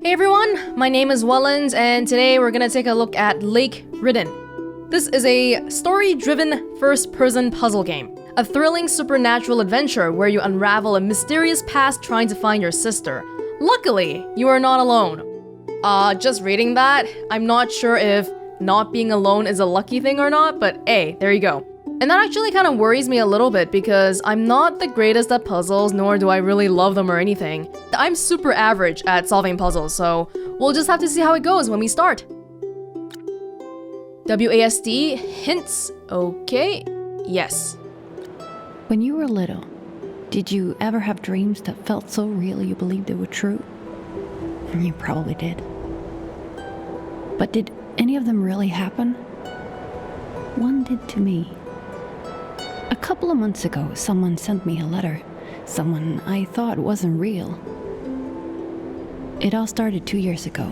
Hey everyone, my name is Welonz, and today we're gonna take a look at Lake Ridden. This is a story-driven first-person puzzle game. A thrilling supernatural adventure where you unravel a mysterious past trying to find your sister. Luckily, you are not alone. Just reading that, I'm not sure if not being alone is a lucky thing or not, but hey, there you go. And that actually kind of worries me a little bit because I'm not the greatest at puzzles, nor do I really love them or anything. I'm super average at solving puzzles, so we'll just have to see how it goes when we start. WASD, hints, okay, yes. When you were little, did you ever have dreams that felt so real you believed they were true? You probably did. But did any of them really happen? One did to me. A couple of months ago, someone sent me a letter. Someone I thought wasn't real. It all started 2 years ago,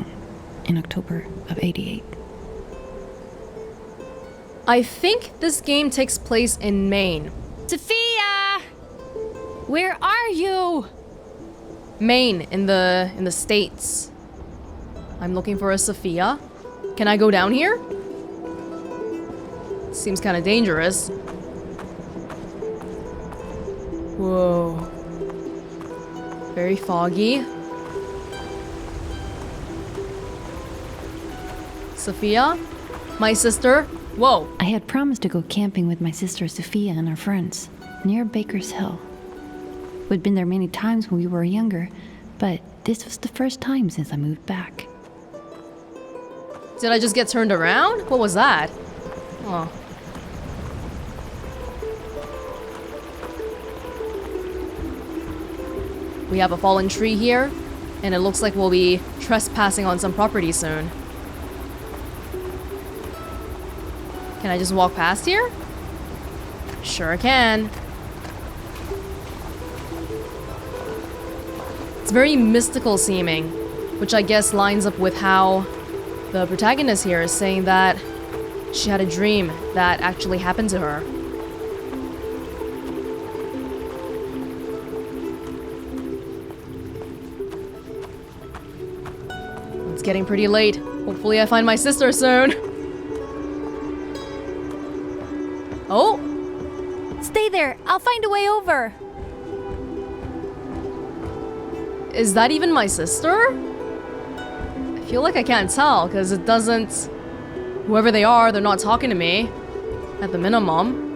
in October of '88. I think this game takes place in Maine. Sophia! Where are you? Maine, in the States. I'm looking for a Sophia. Can I go down here? Seems kind of dangerous. Whoa. Very foggy. Sophia? My sister? Whoa. I had promised to go camping with my sister Sophia and her friends, near Baker's Hill. We'd been there many times when we were younger, but this was the first time since I moved back. Did I just get turned around? What was that? Oh. We have a fallen tree here, and it looks like we'll be trespassing on some property soon. Can I just walk past here? Sure can. It's very mystical seeming, which I guess lines up with how the protagonist here is saying that she had a dream that actually happened to her. It's getting pretty late. Hopefully I find my sister soon. Oh! Stay there! I'll find a way over! Is that even my sister? I feel like I can't tell, because it doesn't... Whoever they are, they're not talking to me. At the minimum.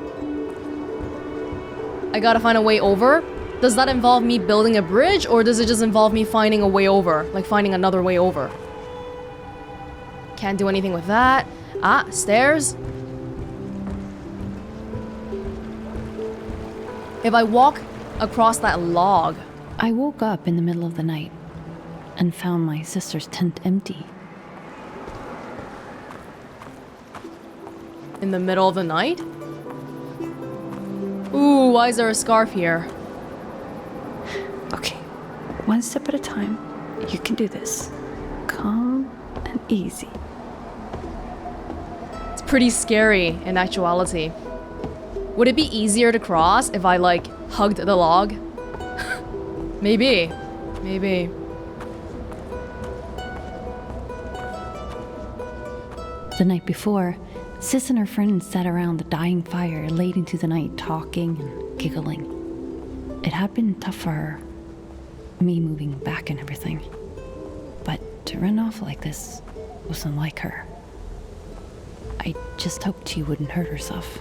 I gotta find a way over. Does that involve me building a bridge, or does it just involve me finding a way over? Like finding another way over? Can't do anything with that. Ah, stairs. If I walk across that log... I woke up in the middle of the night and found my sister's tent empty. In the middle of the night? Ooh, why is there a scarf here? Okay, one step at a time. You can do this. Calm and easy. It's pretty scary in actuality. Would it be easier to cross if I, like, hugged the log? Maybe. Maybe. The night before, Sis and her friends sat around the dying fire late into the night talking and giggling. It had been tough for her, me moving back and everything. But to run off like this wasn't like her. I just hoped she wouldn't hurt herself.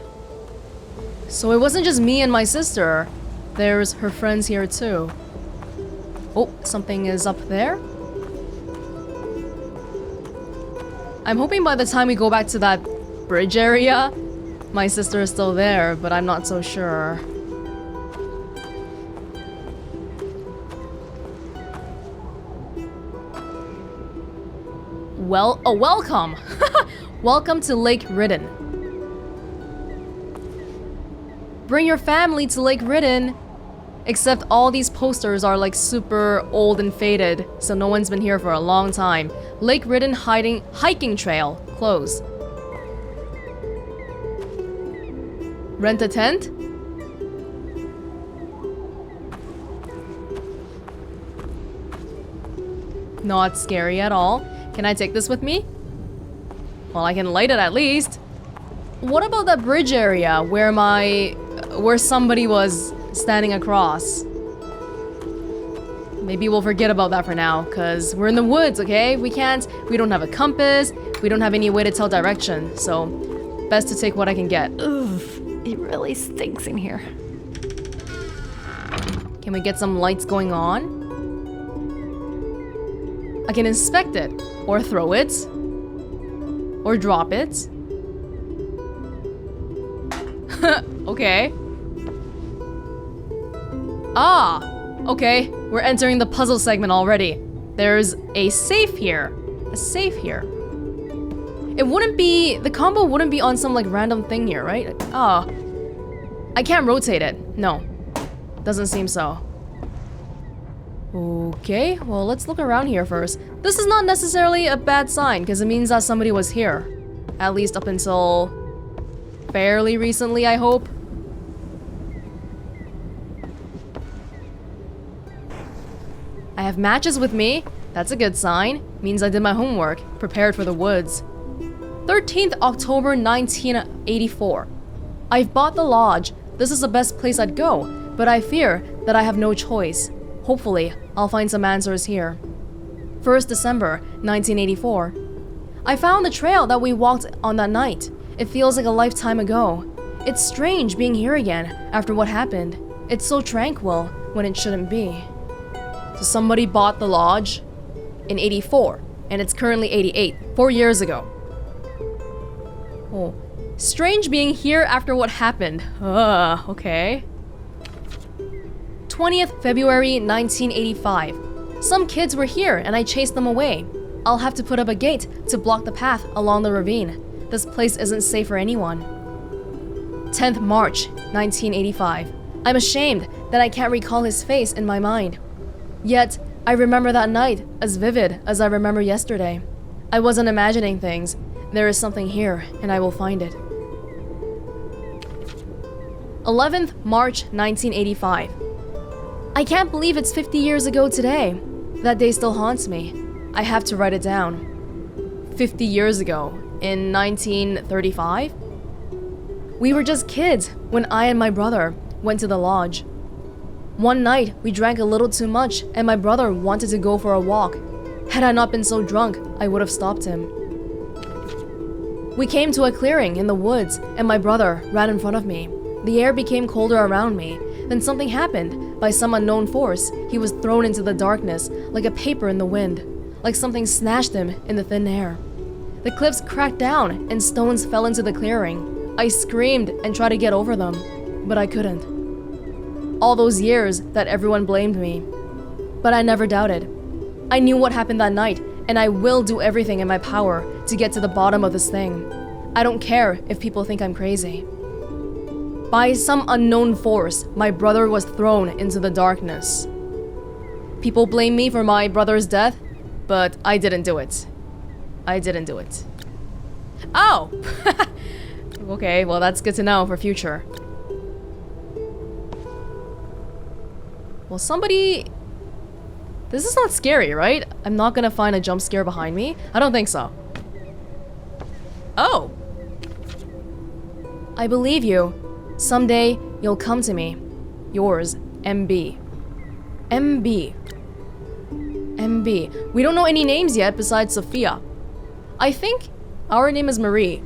So it wasn't just me and my sister. There's her friends here too. Oh, something is up there. I'm hoping by the time we go back to that bridge area, my sister is still there, but I'm not so sure. Well, oh, welcome! Welcome to Lake Ridden. Bring your family to Lake Ridden. Except all these posters are like super old and faded, so no one's been here for a long time. Lake Ridden hiking trail, closed. Rent a tent? Not scary at all. Can I take this with me? Well, I can light it at least. What about that bridge area where somebody was standing across? Maybe we'll forget about that for now, because we're in the woods, okay? We don't have a compass, we don't have any way to tell direction, so best to take what I can get. Ugh, it really stinks in here. Can we get some lights going on? I can inspect it, or throw it, or drop it. Okay. Ah! Okay, we're entering the puzzle segment already. There's a safe here. A safe here. The combo wouldn't be on some like random thing here, right? Ah. I can't rotate it. No. Doesn't seem so. Okay, well let's look around here first. This is not necessarily a bad sign, because it means that somebody was here. At least up until fairly recently, I hope. I have matches with me. That's a good sign. Means I did my homework, prepared for the woods. 13th October 1984. I've bought the lodge. This is the best place I'd go, but I fear that I have no choice. Hopefully, I'll find some answers here. 1st December 1984. I found the trail that we walked on that night. It feels like a lifetime ago. It's strange being here again after what happened. It's so tranquil when it shouldn't be. So somebody bought the lodge in 84, and it's currently 88, 4 years ago. Oh, strange being here after what happened. Okay. 20th February 1985. Some kids were here and I chased them away. I'll have to put up a gate to block the path along the ravine. This place isn't safe for anyone. 10th March 1985. I'm ashamed that I can't recall his face in my mind. Yet, I remember that night as vivid as I remember yesterday. I wasn't imagining things. There is something here, and I will find it. 11th March 1985. I can't believe it's 50 years ago today. That day still haunts me. I have to write it down. 50 years ago, in 1935? We were just kids when I and my brother went to the lodge. One night, we drank a little too much, and my brother wanted to go for a walk. Had I not been so drunk, I would have stopped him. We came to a clearing in the woods, and my brother ran in front of me. The air became colder around me. Then something happened. By some unknown force, he was thrown into the darkness, like a paper in the wind. Like something snatched him in the thin air. The cliffs cracked down, and stones fell into the clearing. I screamed and tried to get over them, but I couldn't. All those years that everyone blamed me. But I never doubted. I knew what happened that night, and I will do everything in my power to get to the bottom of this thing. I don't care if people think I'm crazy. By some unknown force, my brother was thrown into the darkness. People blame me for my brother's death, but I didn't do it. I didn't do it. Oh! Okay, well that's good to know for future. Well, somebody... This is not scary, right? I'm not gonna find a jump scare behind me. I don't think so. Oh! I believe you. Someday, you'll come to me. Yours, MB. MB. MB. We don't know any names yet besides Sophia. I think our name is Marie.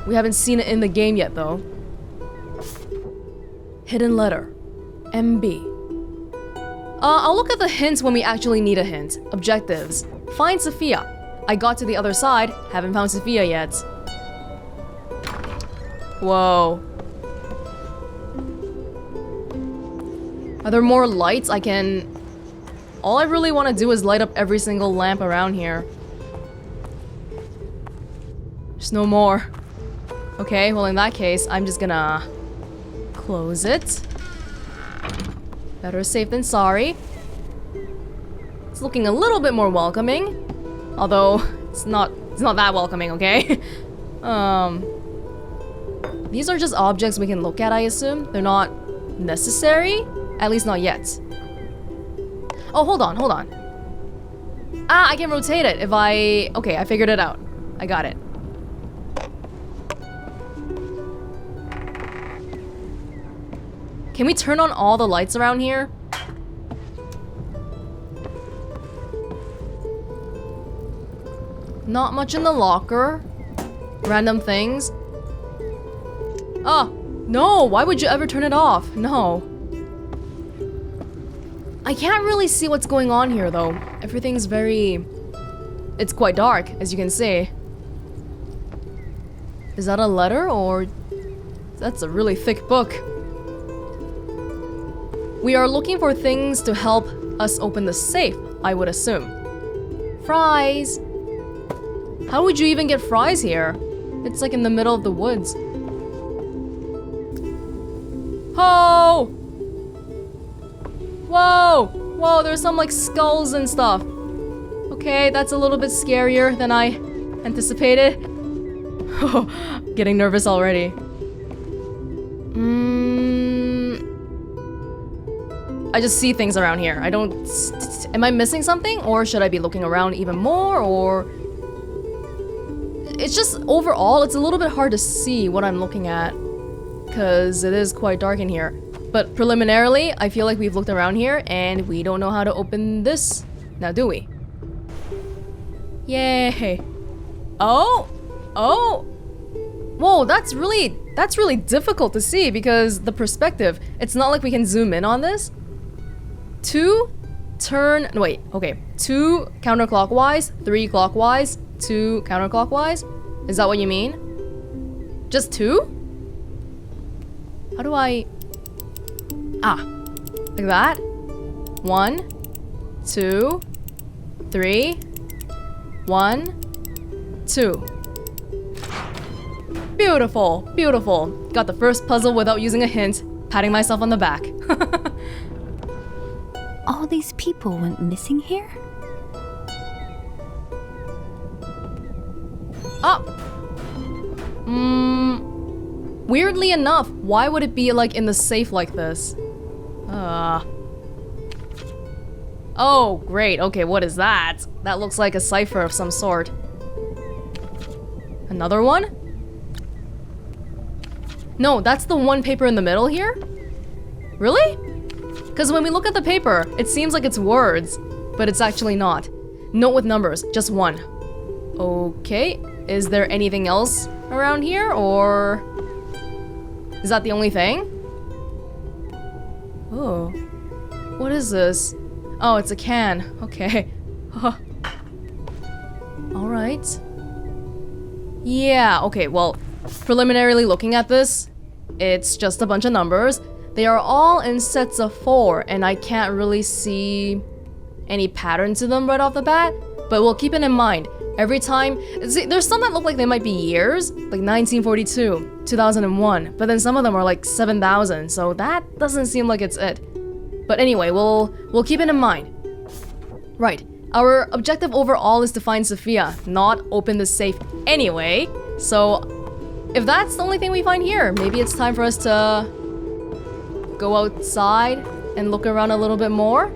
We haven't seen it in the game yet, though. Hidden letter. MB. I'll look at the hints when we actually need a hint. Objectives. Find Sophia. I got to the other side, haven't found Sophia yet. Whoa. Are there more lights I can... All I really want to do is light up every single lamp around here. There's no more. Okay, well in that case, I'm just gonna... close it. Better safe than sorry. It's looking a little bit more welcoming. Although, it's not that welcoming, okay? These are just objects we can look at, I assume. They're not necessary? At least not yet. Oh, hold on. Ah, I can rotate it if I... Okay, I figured it out. I got it. Can we turn on all the lights around here? Not much in the locker. Random things. Oh, no, why would you ever turn it off? No. I can't really see what's going on here though. Everything's very... It's quite dark, as you can see. Is that a letter or... That's a really thick book. We are looking for things to help us open the safe, I would assume. Fries! How would you even get fries here? It's like in the middle of the woods. Oh! Whoa! Whoa, there's some like skulls and stuff. Okay, that's a little bit scarier than I anticipated. Getting nervous already. I just see things around here. I don't... Am I missing something? Or should I be looking around even more? Or... It's just overall, it's a little bit hard to see what I'm looking at. Because it is quite dark in here. But preliminarily, I feel like we've looked around here and we don't know how to open this. Now, do we? Yay. Oh! Oh! Whoa, that's really difficult to see because the perspective, it's not like we can zoom in on this. 2 counterclockwise, 3 clockwise, 2 counterclockwise. Is that what you mean? Just 2? How do I... Ah, like that? 1, 2, 3, 1, 2. Beautiful, beautiful. Got the first puzzle without using a hint, patting myself on the back. All these people went missing here? Oh! Weirdly enough, why would it be like in the safe like this? Oh, great. Okay, what is that? That looks like a cipher of some sort. Another one? No, that's the one paper in the middle here? Really? Because when we look at the paper, it seems like it's words, but it's actually not. Note with numbers, just 1. Okay, is there anything else around here, or... Is that the only thing? Oh. What is this? Oh, it's a can. Okay. Alright. Yeah, okay, well, preliminarily looking at this, it's just a bunch of numbers. They are all in sets of 4, and I can't really see any pattern to them right off the bat, but we'll keep it in mind. Every time, see, there's some that look like they might be years, like 1942, 2001, but then some of them are like 7,000, so that doesn't seem like it's it. But anyway, we'll keep it in mind. Right, our objective overall is to find Sophia, not open the safe anyway, so if that's the only thing we find here, maybe it's time for us to go outside and look around a little bit more.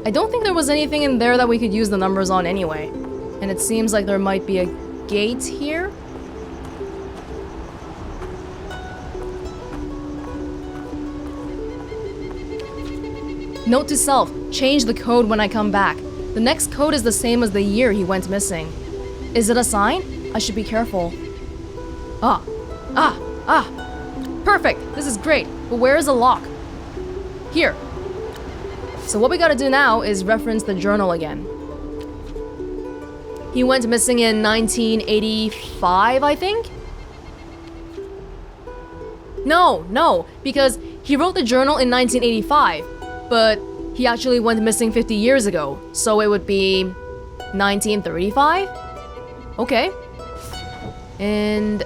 I don't think there was anything in there that we could use the numbers on anyway. And it seems like there might be a gate here. Note to self, change the code when I come back. The next code is the same as the year he went missing. Is it a sign? I should be careful. Perfect, this is great, but where is the lock? Here. So what we gotta do now is reference the journal again. He went missing in 1985, I think? No, because he wrote the journal in 1985, but he actually went missing 50 years ago, so it would be 1935? Okay. And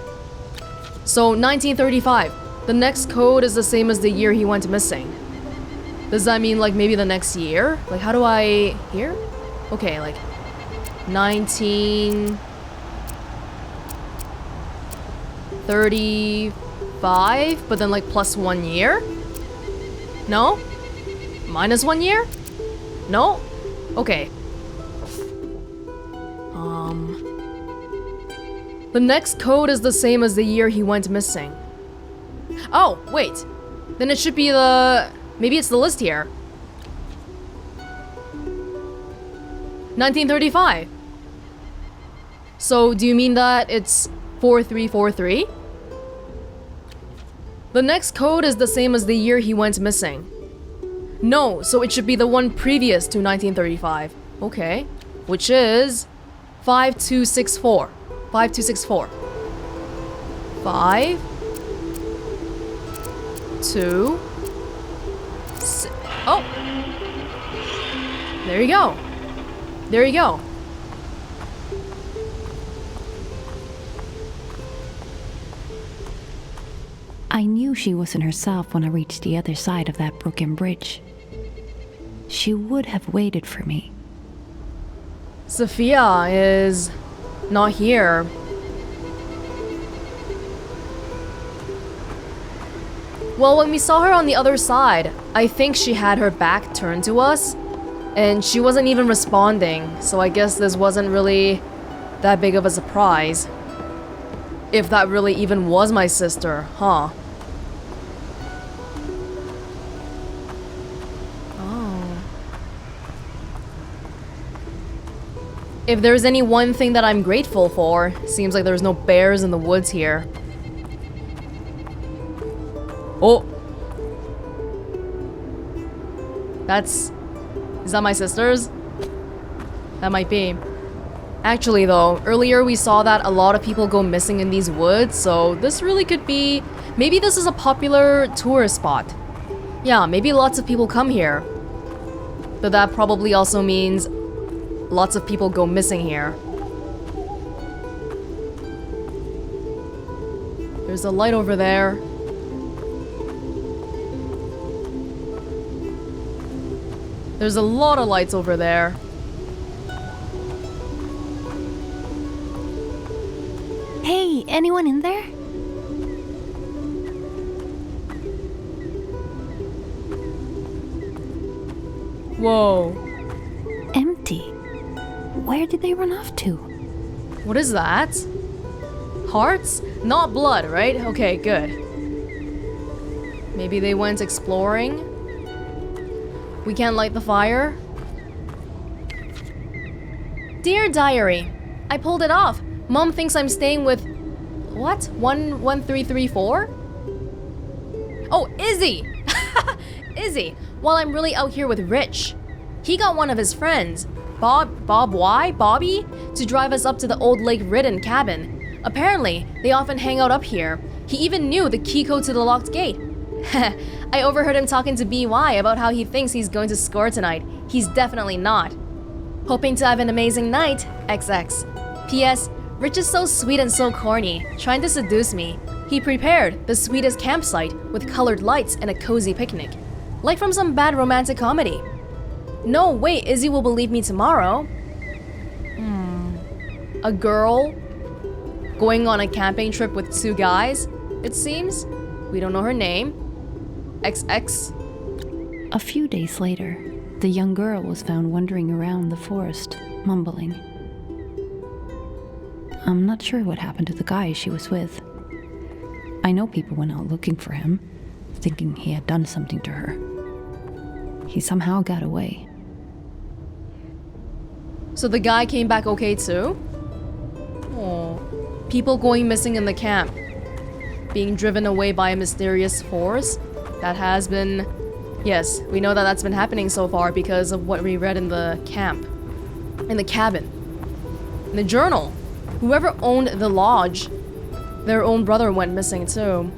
so 1935. The next code is the same as the year he went missing. Does that mean like maybe the next year? Like how do I... Here? Okay, like 1935, but then like plus 1 year? No? Minus 1 year? No? Okay. The next code is the same as the year he went missing. Oh, wait. Then it should be the... Maybe it's the list here. 1935. So, do you mean that it's 4343? The next code is the same as the year he went missing. No, so it should be the one previous to 1935. Okay. Which is 5264. 5264. 5 2 6. Oh! There you go. There you go. I knew she wasn't herself when I reached the other side of that broken bridge. She would have waited for me. Sophia is not here. Well, when we saw her on the other side, I think she had her back turned to us, and she wasn't even responding, so I guess this wasn't really that big of a surprise. If that really even was my sister, huh? Oh. If there's any one thing that I'm grateful for, seems like there's no bears in the woods here. Oh! Is that my sister's? That might be. Actually though, earlier we saw that a lot of people go missing in these woods, so this really could be... Maybe this is a popular tourist spot. Yeah, maybe lots of people come here. But that probably also means lots of people go missing here. There's a light over there. There's a lot of lights over there. Hey, anyone in there? Whoa. Empty. Where did they run off to? What is that? Hearts? Not blood, right? Okay, good. Maybe they went exploring? We can't light the fire? Dear Diary, I pulled it off. Mom thinks I'm staying with... What? 11334? Oh, Izzy! Izzy, while I'm really out here with Rich. He got one of his friends, Bobby, to drive us up to the old Lake Ridden cabin. Apparently, they often hang out up here. He even knew the key code to the locked gate. I overheard him talking to BY about how he thinks he's going to score tonight. He's definitely not. Hoping to have an amazing night, XX. P.S. Rich is so sweet and so corny, trying to seduce me. He prepared the sweetest campsite with colored lights and a cozy picnic. Like from some bad romantic comedy. No way Izzy will believe me tomorrow. A girl going on a camping trip with two guys, it seems. We don't know her name. XX. A few days later, the young girl was found wandering around the forest, mumbling. I'm not sure what happened to the guy she was with. I know people went out looking for him, thinking he had done something to her. He somehow got away. So the guy came back okay too? Oh, people going missing in the camp. Being driven away by a mysterious force? That has been... Yes, we know that that's been happening so far because of what we read in the camp. In the cabin. In the journal. Whoever owned the lodge, their own brother went missing too.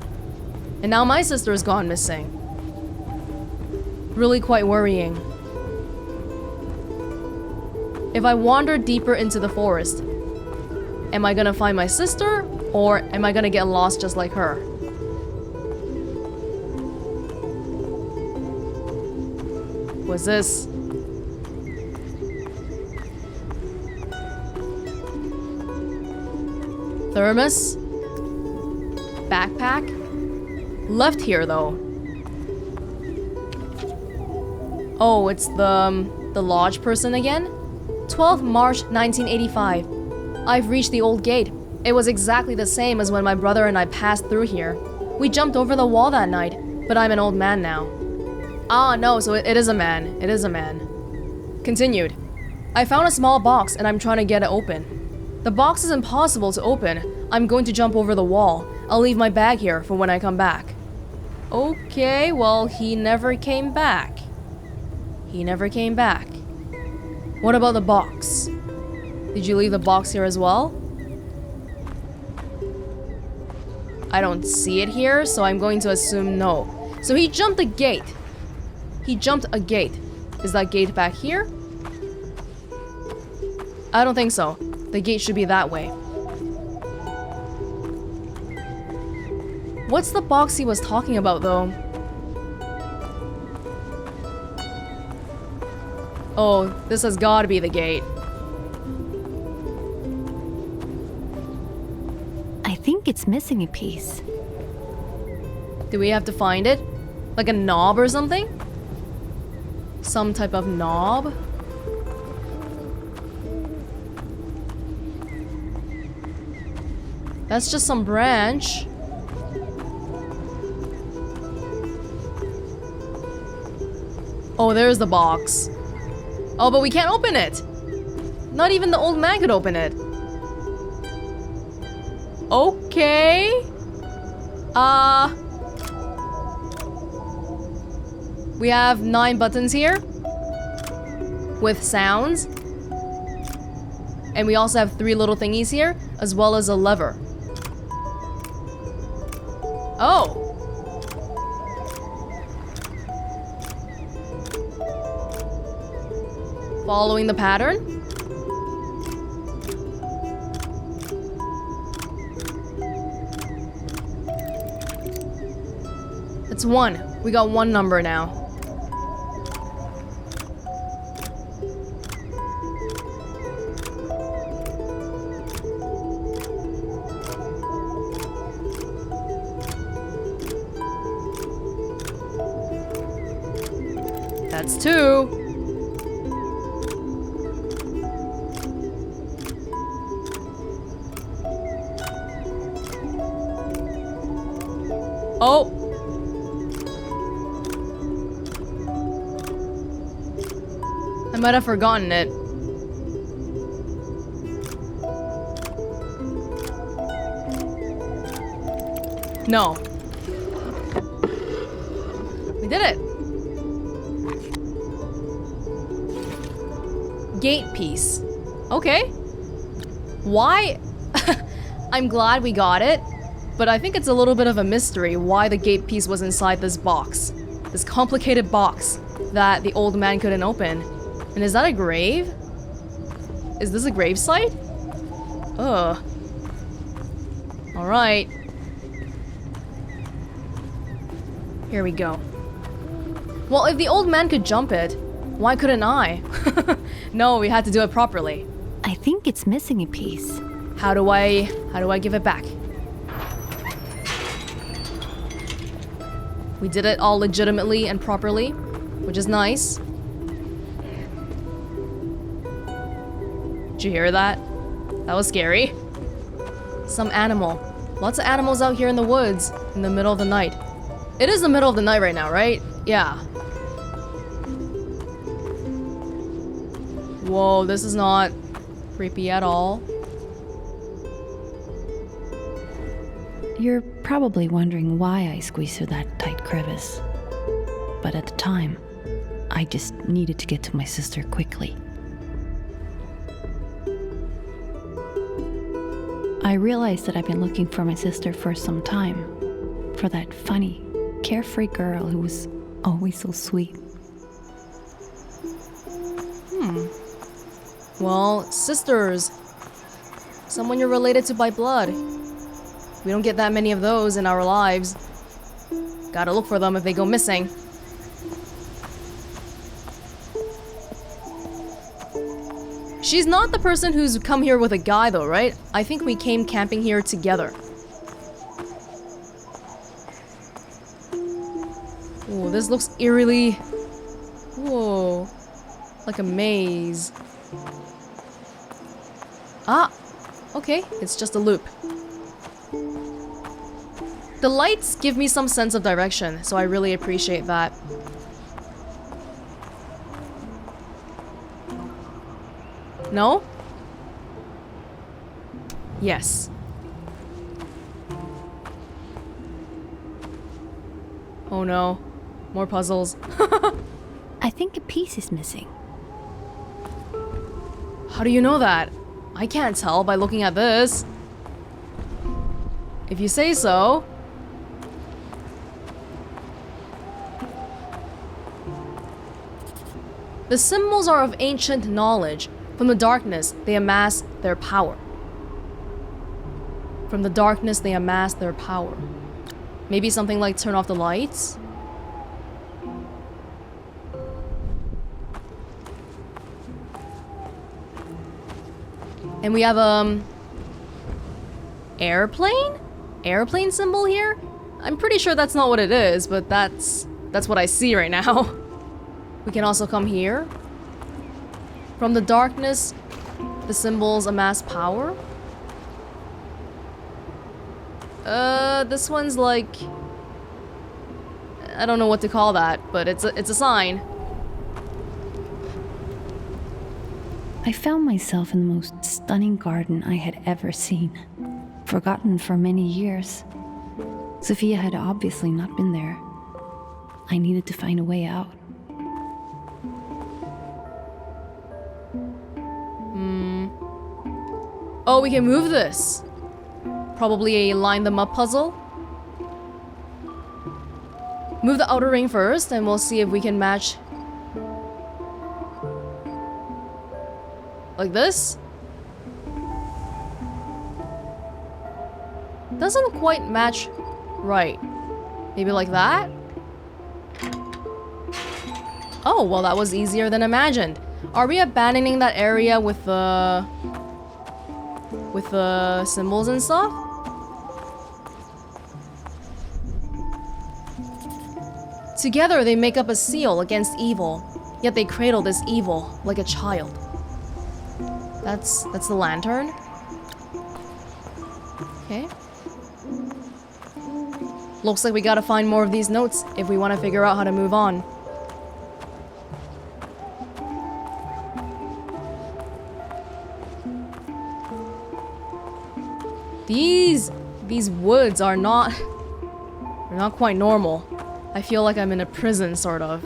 And now my sister's gone missing. Really quite worrying. If I wander deeper into the forest, am I gonna find my sister, or am I gonna get lost just like her? What's this? Thermos? Backpack? Left here though. Oh, it's the lodge person again? 12 March 1985. I've reached the old gate. It was exactly the same as when my brother and I passed through here. We jumped over the wall that night, but I'm an old man now. Ah, no, so it is a man. It is a man. Continued. I found a small box and I'm trying to get it open. The box is impossible to open. I'm going to jump over the wall. I'll leave my bag here for when I come back. Okay, well, he never came back. He never came back. What about the box? Did you leave the box here as well? I don't see it here, so I'm going to assume no. So he jumped a gate. He jumped a gate. Is that gate back here? I don't think so. The gate should be that way. What's the box he was talking about, though? Oh, this has got to be the gate. I think it's missing a piece. Do we have to find it? Like a knob or something? Some type of knob? That's just some branch. Oh, there's the box. Oh, but we can't open it. Not even the old man could open it. Okay. We have 9 buttons here. With sounds. And we also have 3 little thingies here, as well as a lever. Oh. Following the pattern. It's 1. We got 1 number now. That's 2. Oh. I might have forgotten it. No. We did it. Gate piece. Okay. Why? I'm glad we got it, but I think it's a little bit of a mystery why the gate piece was inside this box. This complicated box that the old man couldn't open. And is that a grave? Is this a gravesite? Ugh. Alright. Here we go. Well, if the old man could jump it, why couldn't I? No, we had to do it properly. I think it's missing a piece. How do I give it back? We did it all legitimately and properly, which is nice. Did you hear that? That was scary. Some animal. Lots of animals out here in the woods in the middle of the night. It is the middle of the night right now, right? Yeah. Whoa, this is not creepy at all. You're probably wondering why I squeezed through that tight crevice. But at the time, I just needed to get to my sister quickly. I realized that I've been looking for my sister for some time. For that funny, carefree girl who was always so sweet. Well, sisters. Someone you're related to by blood. We don't get that many of those in our lives. Gotta look for them if they go missing. She's not the person who's come here with a guy though, right? I think we came camping here together. Ooh, this looks eerily... Whoa. Like a maze. Ah! okay, it's just a loop. The lights give me some sense of direction, so I really appreciate that. No? Yes. Oh no. More puzzles. I think a piece is missing. How do you know that? I can't tell by looking at this. If you say so. The symbols are of ancient knowledge. From the darkness, they amass their power. From the darkness, they amass their power. Maybe something like turn off the lights? And we have, airplane? Airplane symbol here? I'm pretty sure that's not what it is, but that's what I see right now. We can also come here. From the darkness, the symbols amass power. This one's like... I don't know what to call that, but it's a sign. I found myself in the most stunning garden I had ever seen. Forgotten for many years. Sophia had obviously not been there. I needed to find a way out. Oh, we can move this. Probably a line them up puzzle. Move the outer ring first, and we'll see if we can match. Like this? Doesn't quite match right. Maybe like that? Oh, well, that was easier than imagined. Are we abandoning that area with the symbols and stuff? Together they make up a seal against evil, yet they cradle this evil like a child. That's the lantern. Okay. Looks like we gotta find more of these notes if we want to figure out how to move on. These woods are not... they're not quite normal. I feel like I'm in a prison, sort of.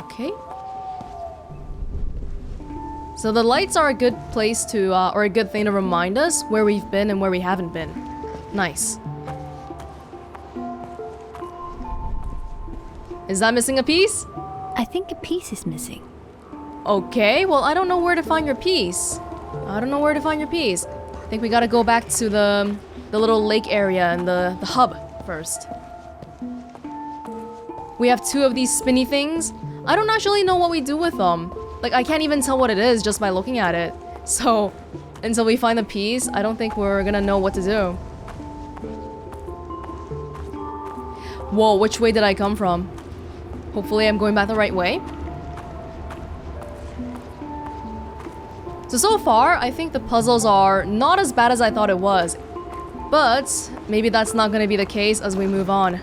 Okay. So the lights are a good place to, or a good thing to remind us where we've been and where we haven't been. Nice. Is that missing a piece? I think a piece is missing. Okay, well, I don't know where to find your piece. I don't know where to find your piece. I think we gotta go back to the little lake area and the hub first. We have two of these spinny things. I don't actually know what we do with them. Like, I can't even tell what it is just by looking at it. So, until we find the piece, I don't think we're gonna know what to do. Whoa, which way did I come from? Hopefully I'm going back the right way. So far, I think the puzzles are not as bad as I thought it was. But maybe that's not gonna be the case as we move on.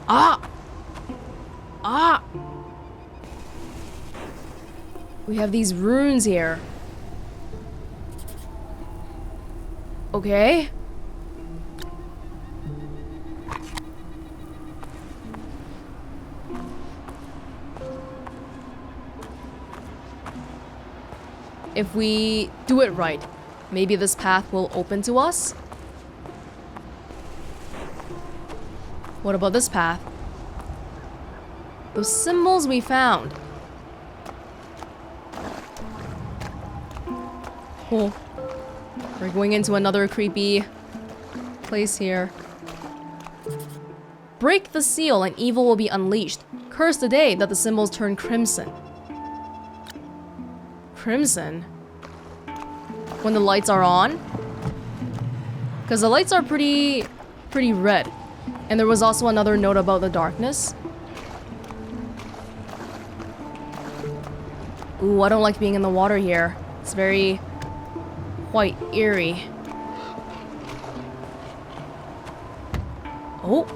Ah! Ah! We have these runes here. Okay. If we do it right, maybe this path will open to us? What about this path? Those symbols we found. Oh. We're going into another creepy place here. Break the seal and evil will be unleashed. Curse the day that the symbols turn crimson. Crimson? When the lights are on? Because the lights are pretty red. And there was also another note about the darkness. Ooh, I don't like being in the water here. It's very quite eerie. Oh.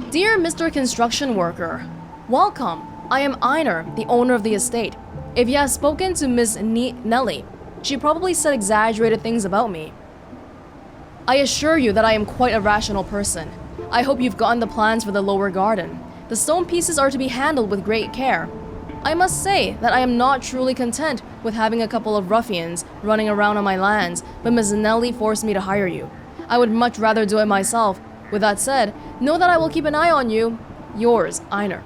Dear Mr. Construction Worker, welcome. I am Einar, the owner of the estate. If you have spoken to Miss Nellie, she probably said exaggerated things about me. I assure you that I am quite a rational person. I hope you've gotten the plans for the lower garden. The stone pieces are to be handled with great care. I must say that I am not truly content with having a couple of ruffians running around on my lands, but Miss Nellie forced me to hire you. I would much rather do it myself. With that said, know that I will keep an eye on you. Yours, Einar.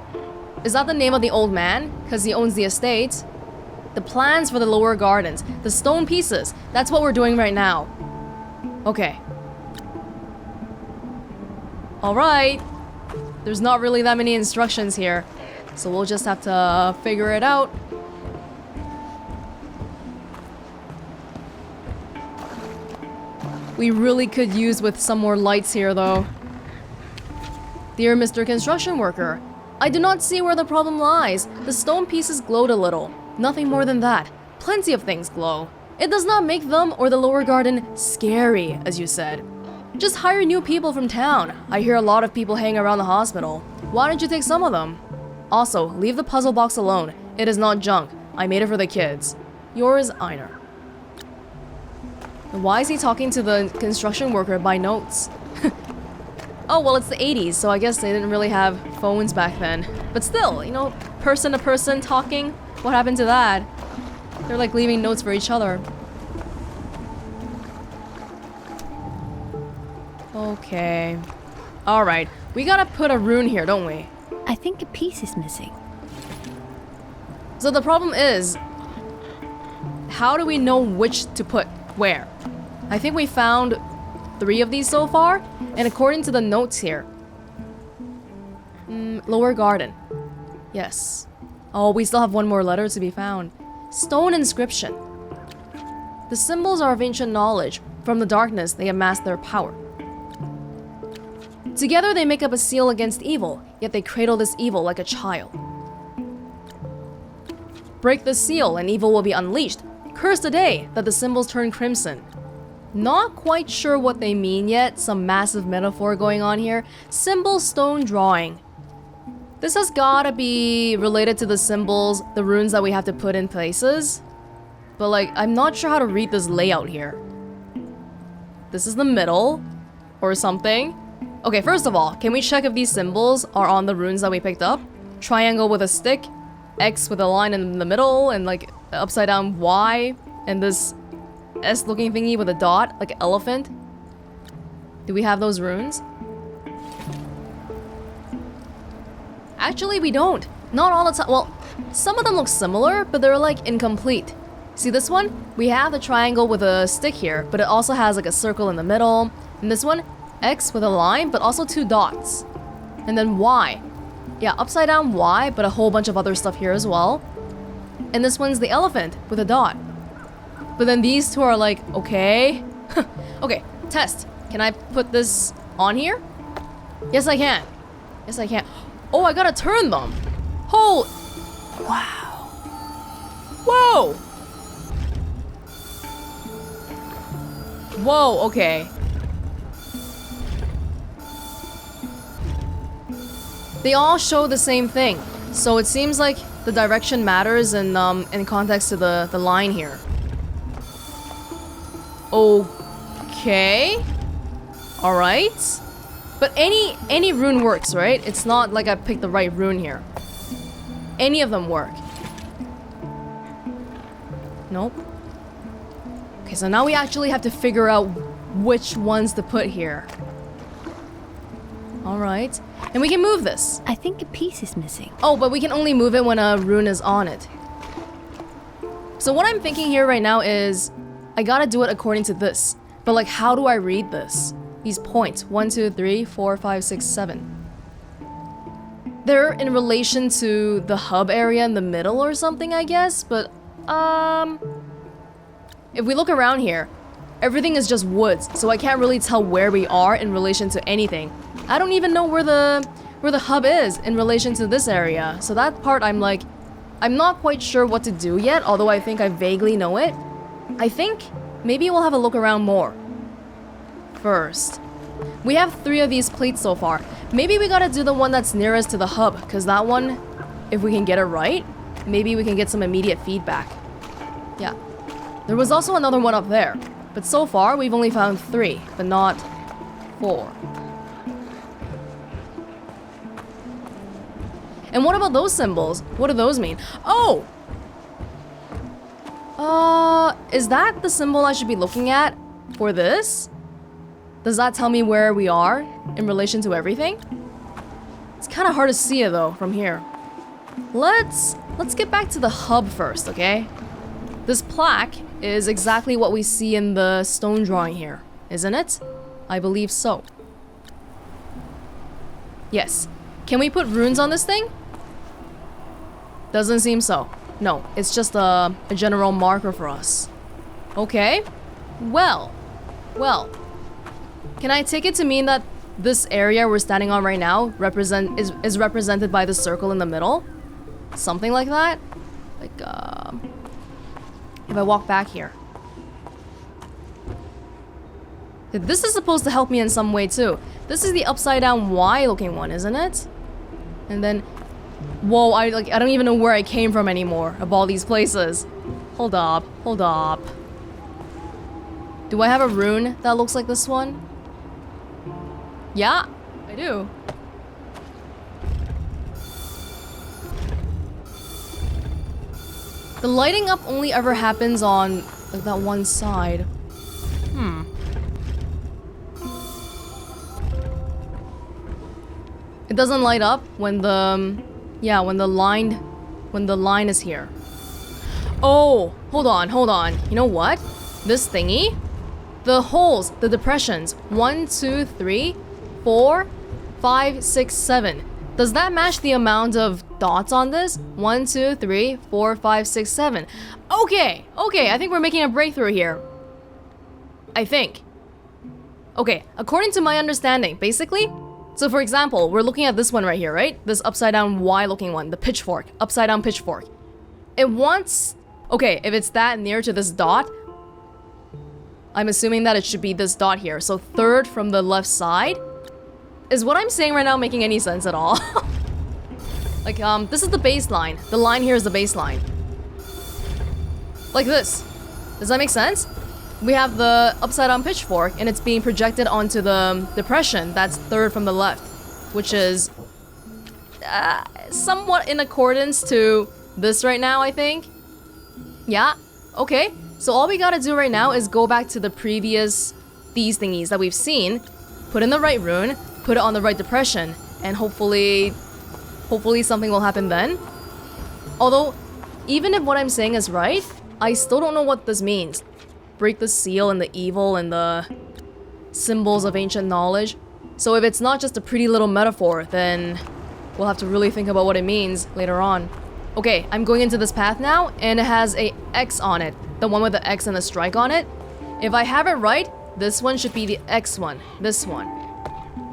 Is that the name of the old man? Because he owns the estate? The plans for the lower gardens, the stone pieces, that's what we're doing right now. Okay. Alright. There's not really that many instructions here, so we'll just have to figure it out. We really could use with some more lights here, though. Dear Mr. Construction Worker, I do not see where the problem lies. The stone pieces glowed a little. Nothing more than that. Plenty of things glow. It does not make them or the lower garden scary, as you said. Just hire new people from town. I hear a lot of people hang around the hospital. Why don't you take some of them? Also, leave the puzzle box alone. It is not junk. I made it for the kids. Yours, Einar. Why is he talking to the construction worker by notes? Oh, well, it's the 80s, so I guess they didn't really have phones back then. But still, you know, person to person talking. What happened to that? They're like leaving notes for each other. Okay. Alright. We gotta put a rune here, don't we? I think a piece is missing. So the problem is, how do we know which to put where? I think we found 3 of these so far, and according to the notes here, lower garden. Yes. Oh, we still have one more letter to be found. Stone inscription. The symbols are of ancient knowledge. From the darkness, they amass their power. Together, they make up a seal against evil, yet they cradle this evil like a child. Break the seal, and evil will be unleashed. Curse the day that the symbols turn crimson. Not quite sure what they mean yet. Some massive metaphor going on here. Symbol stone drawing. This has gotta be related to the symbols, the runes that we have to put in places. But like, I'm not sure how to read this layout here. This is the middle, or something. Okay, first of all, can we check if these symbols are on the runes that we picked up? Triangle with a stick, X with a line in the middle, and like upside down Y, and this S looking thingy with a dot, like an elephant. Do we have those runes? Actually, we don't. Not all the time. Well, some of them look similar, but they're like incomplete. See this one? We have the triangle with a stick here, but it also has like a circle in the middle. And this one, X with a line, but also 2 dots. And then Y. Yeah, upside down Y, but a whole bunch of other stuff here as well. And this one's the elephant with a dot. But then these 2 are like, okay. Okay, test. Can I put this on here? Yes, I can. Yes, I can. Oh, I gotta turn them. Wow. Whoa. Whoa, okay. They all show the same thing. So it seems like the direction matters in context to the line here. Okay. Alright. But any rune works, right? It's not like I picked the right rune here. Any of them work. Nope. Okay, so now we actually have to figure out which ones to put here. Alright. And we can move this. I think a piece is missing. Oh, but we can only move it when a rune is on it. So what I'm thinking here right now is, I gotta do it according to this. But like, how do I read this? These points, 1, 2, 3, 4, 5, 6, 7. They're in relation to the hub area in the middle or something, I guess, but, if we look around here, everything is just woods, so I can't really tell where we are in relation to anything. I don't even know where the hub is in relation to this area. So that part I'm like, I'm not quite sure what to do yet, although I think I vaguely know it. I think maybe we'll have a look around more. First, we have 3 of these plates so far. Maybe we gotta do the one that's nearest to the hub, because that one, if we can get it right, maybe we can get some immediate feedback. Yeah. There was also another one up there, but so far we've only found 3, but not 4. And what about those symbols? What do those mean? Oh! Is that the symbol I should be looking at for this? Does that tell me where we are in relation to everything? It's kind of hard to see it though from here. Let's get back to the hub first, okay? This plaque is exactly what we see in the stone drawing here, isn't it? I believe so. Yes. Can we put runes on this thing? Doesn't seem so. No, it's just a general marker for us. Okay. Well. Can I take it to mean that this area we're standing on right now is represented by the circle in the middle? Something like that? Like, if I walk back here. This is supposed to help me in some way too. This is the upside down Y looking one, isn't it? And then, whoa, I don't even know where I came from anymore of all these places. Hold up. Do I have a rune that looks like this one? Yeah, I do. The lighting up only ever happens on like that one side. It doesn't light up when the line is here. Oh, hold on. You know what? This thingy? The holes, the depressions. 1, 2, 3, 4, 5, 6, 7. Does that match the amount of dots on this? 1, 2, 3, 4, 5, 6, 7. Okay, I think we're making a breakthrough here. I think. Okay, according to my understanding, basically, so for example, we're looking at this one right here, right? This upside down Y looking one, the pitchfork, upside down pitchfork. It wants, okay, if it's that near to this dot, I'm assuming that it should be this dot here. So 3rd from the left side. Is what I'm saying right now making any sense at all? Like, this is the baseline. The line here is the baseline. Like this. Does that make sense? We have the upside down pitchfork and it's being projected onto the depression that's 3rd from the left, which is somewhat in accordance to this right now, I think. Yeah, okay. So all we gotta do right now is go back to the previous these thingies that we've seen, put in the right rune, put it on the right depression, and hopefully something will happen then. Although, even if what I'm saying is right, I still don't know what this means. Break the seal and the evil and the symbols of ancient knowledge. So if it's not just a pretty little metaphor, then we'll have to really think about what it means later on. Okay, I'm going into this path now, and it has a X on it. The one with the X and the strike on it. If I have it right, this one should be the X one. This one.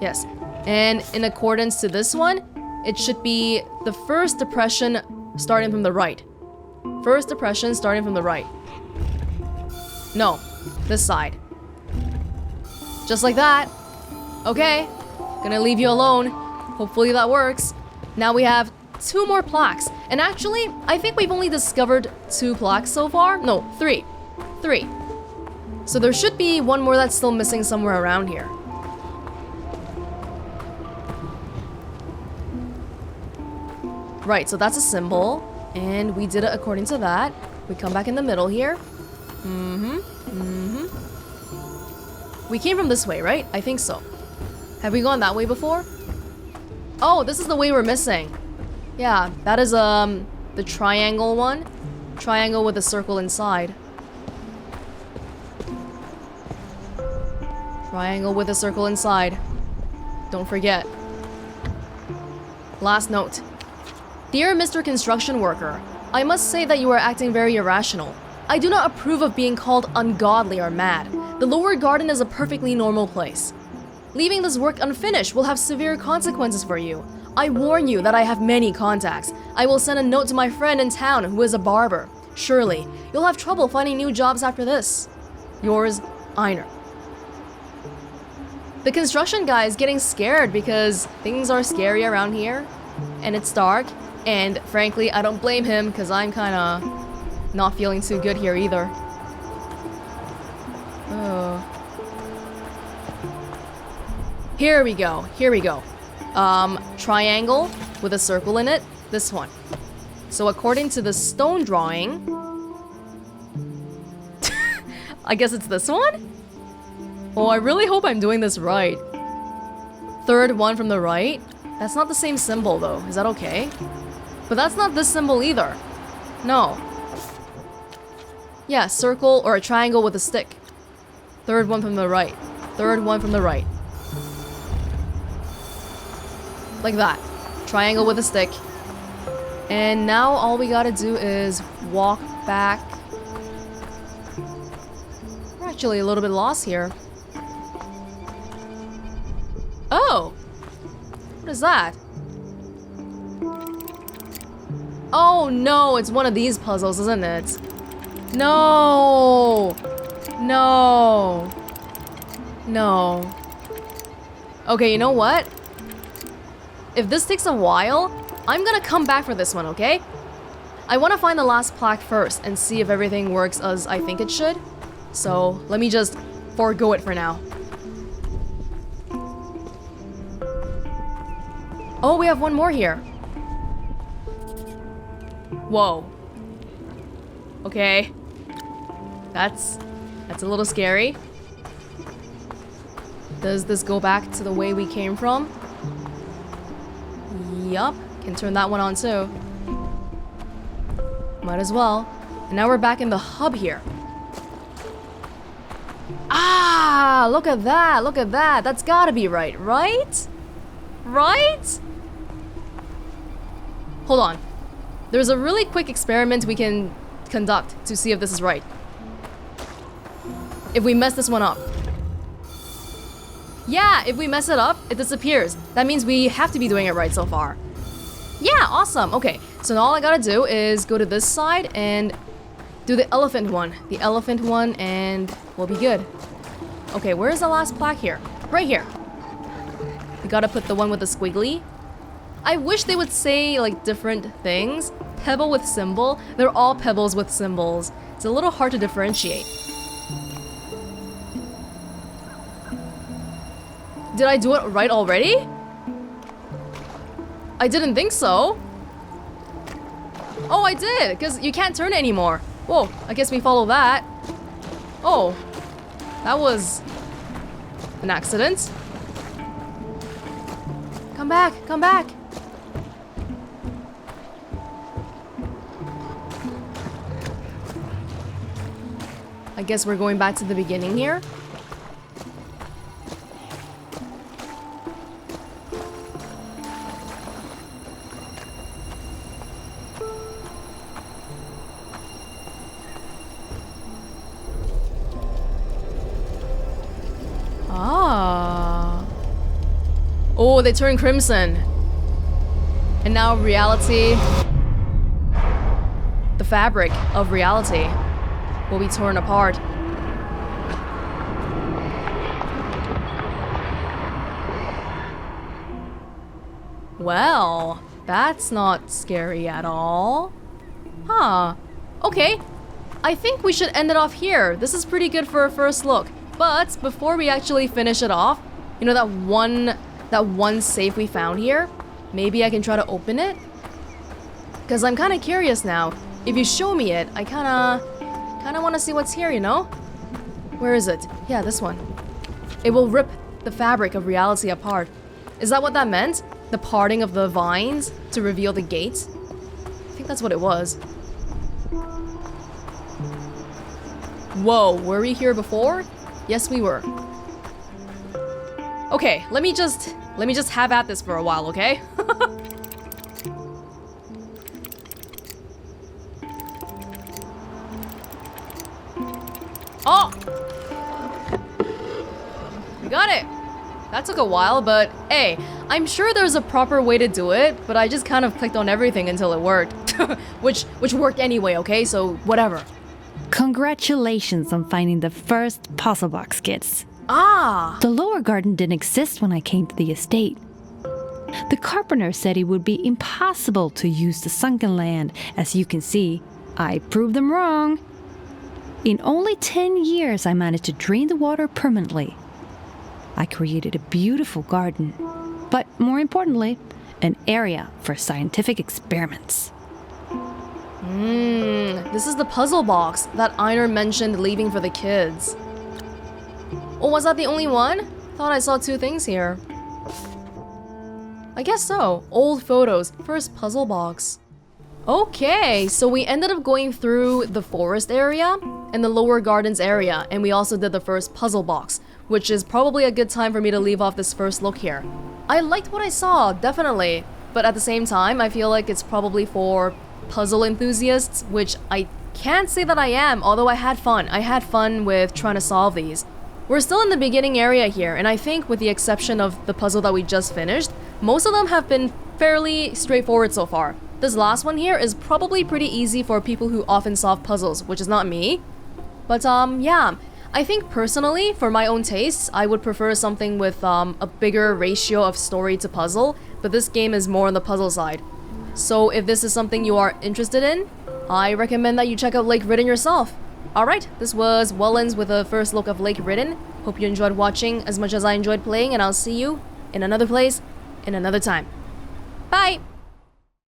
Yes. And in accordance to this one, it should be the first depression starting from the right. First depression starting from the right. No, this side. Just like that. Okay, gonna leave you alone. Hopefully that works. Now we have 2 more plaques. And actually, I think we've only discovered 2 plaques so far. No, 3. 3. So there should be 1 more that's still missing somewhere around here. Right, so that's a symbol. And we did it according to that. We come back in the middle here. We came from this way, right? I think so. Have we gone that way before? Oh, this is the way we're missing. Yeah, that is the triangle one. Triangle with a circle inside. Triangle with a circle inside. Don't forget. Last note. Dear Mr. Construction Worker, I must say that you are acting very irrational. I do not approve of being called ungodly or mad. The lower garden is a perfectly normal place. Leaving this work unfinished will have severe consequences for you. I warn you that I have many contacts. I will send a note to my friend in town who is a barber. Surely, you'll have trouble finding new jobs after this. Yours, Einar. The construction guy is getting scared because things are scary around here, and it's dark, and frankly, I don't blame him because I'm kinda not feeling too good here either. Oh. Here we go. Triangle with a circle in it. This one. So according to the stone drawing, I guess it's this one? Oh, I really hope I'm doing this right. Third one from the right. That's not the same symbol though. Is that okay? But that's not this symbol either. No. Yeah, circle or a triangle with a stick. Third one from the right. Third one from the right. Like that. Triangle with a stick. And now all we gotta do is walk back. We're actually a little bit lost here. Oh! What is that? Oh no, it's one of these puzzles, isn't it? No! No! No. Okay, you know what? If this takes a while, I'm gonna come back for this one, okay? I want to find the last plaque first and see if everything works as I think it should. So, let me just forego it for now. Oh, we have one more here. Whoa. Okay. That's a little scary. Does this go back to the way we came from? Yup. Can turn that one on too. Might as well. And now we're back in the hub here. Ah! Look at that! Look at that! That's gotta be right, right? Right? Hold on. There's a really quick experiment we can conduct to see if this is right. If we mess this one up. Yeah, if we mess it up, it disappears. That means we have to be doing it right so far. Yeah, awesome. Okay, so now all I gotta do is go to this side and do the elephant one. The elephant one, and we'll be good. Okay, where's the last plaque here? Right here. We gotta put the one with the squiggly. I wish they would say, like, different things. Pebble with symbol. They're all pebbles with symbols. It's a little hard to differentiate. Did I do it right already? I didn't think so. Oh, I did, because you can't turn it anymore. Whoa, I guess we follow that. Oh, that was an accident. Come back, come back. I guess we're going back to the beginning here. Oh, they turn crimson. And now reality, the fabric of reality, will be torn apart. Well, that's not scary at all. Huh. Okay. I think we should end it off here. This is pretty good for a first look. But before we actually finish it off, you know that one safe we found here? Maybe I can try to open it? Because I'm kind of curious now. If you show me it, I kind of want to see what's here, you know? Where is it? Yeah, this one. It will rip the fabric of reality apart. Is that what that meant? The parting of the vines to reveal the gate? I think that's what it was. Whoa, were we here before? Yes, we were. Okay, let me just have at this for a while, okay? Oh! We got it! That took a while, but hey, I'm sure there's a proper way to do it, but I just kind of clicked on everything until it worked. which worked anyway, okay? So whatever. Congratulations on finding the first puzzle box, kids. Ah! The lower garden didn't exist when I came to the estate. The carpenter said it would be impossible to use the sunken land. As you can see, I proved them wrong. In only 10 years, I managed to drain the water permanently. I created a beautiful garden, but more importantly, an area for scientific experiments. This is the puzzle box that Einar mentioned leaving for the kids. Oh, was that the only one? Thought I saw 2 things here. I guess so. Old photos. First puzzle box. Okay, so we ended up going through the forest area and the lower gardens area, and we also did the first puzzle box, which is probably a good time for me to leave off this first look here. I liked what I saw, definitely, but at the same time, I feel like it's probably for puzzle enthusiasts, which I can't say that I am, although I had fun. I had fun with trying to solve these. We're still in the beginning area here, and I think with the exception of the puzzle that we just finished, most of them have been fairly straightforward so far. This last one here is probably pretty easy for people who often solve puzzles, which is not me. But yeah, I think personally, for my own tastes, I would prefer something with a bigger ratio of story to puzzle, but this game is more on the puzzle side. So if this is something you are interested in, I recommend that you check out Lake Ridden yourself. Alright, this was Welonz with a first look of Lake Ridden. Hope you enjoyed watching as much as I enjoyed playing, and I'll see you in another place, in another time. Bye!